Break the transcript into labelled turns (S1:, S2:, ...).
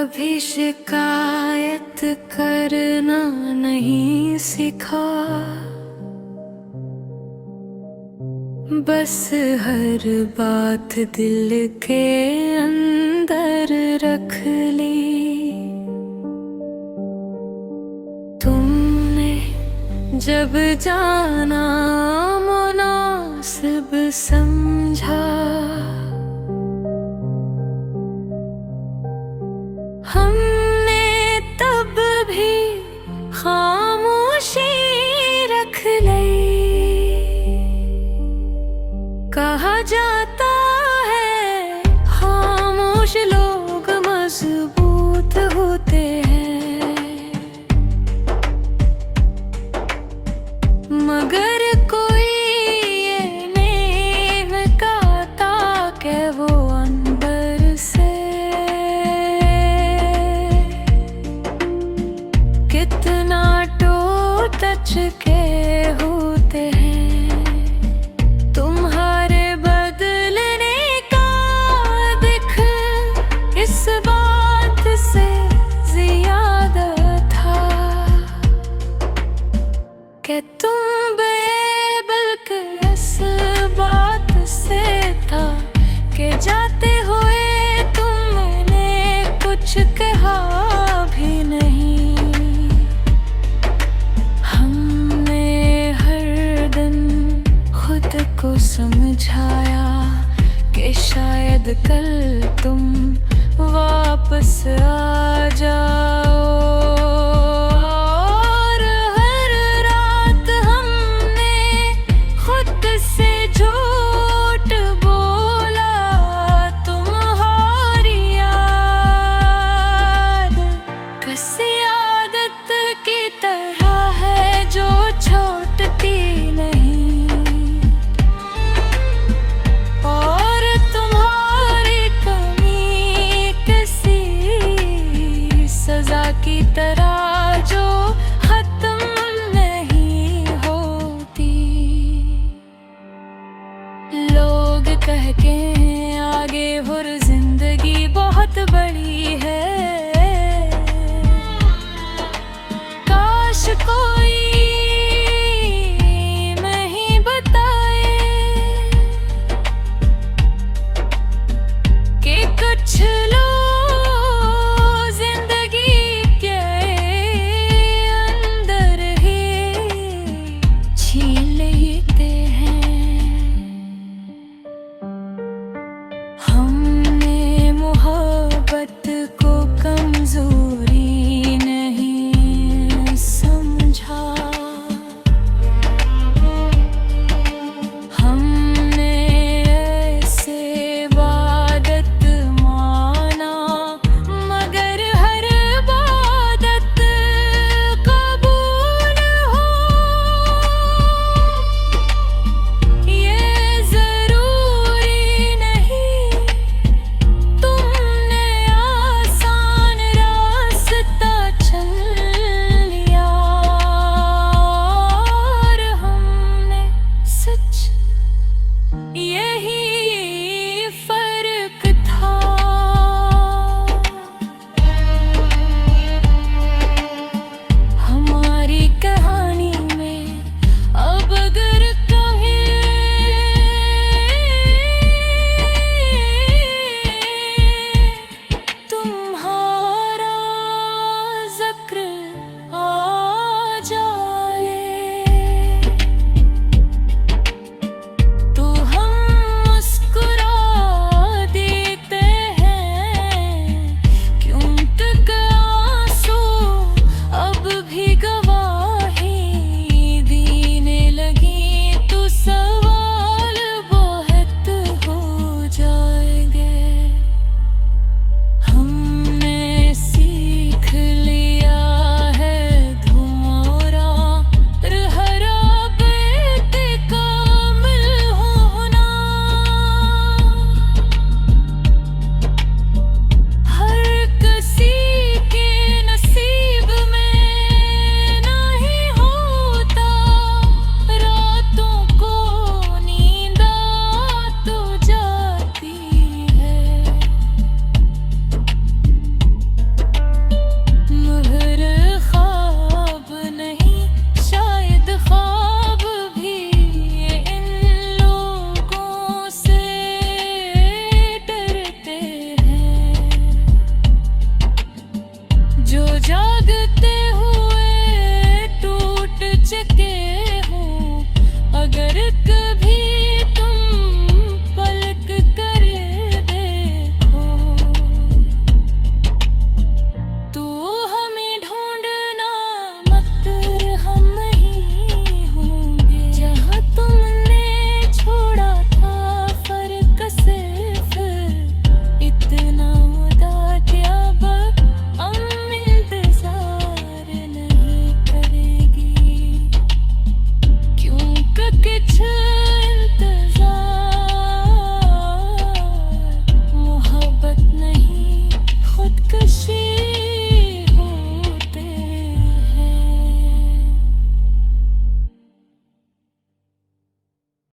S1: कभी शिकायत करना नहीं सीखा, बस हर बात दिल के अंदर रख ली। तुमने जब जाना मुनासिब समझा, हमने तब भी खामोशी रख ली। कहा जाता है खामोश लोग मजबूत होते हैं, मगर कोई ये नहीं कहता कि वो अंदर से कितना टच के होते हैं। तुम्हारे बदलने का दिख इस बात से ज्यादा था कि तुम बल्कि इस बात से था कि जाते हुए तुमने कुछ कहा भी नहीं। को समझाया कि शायद कल तुम वापस आ जाओ, और हर रात हमने खुद से झूठ बोला। तुम्हारी याद किसी आदत की तरह है जो छोड़ती नहीं, की तरह जो खत्म नहीं होती। लोग कह के आगे और जिंदगी बहुत बड़ी है, काश कोई नहीं बताए कि कुछ लोग हमने मोहब्बत कुछ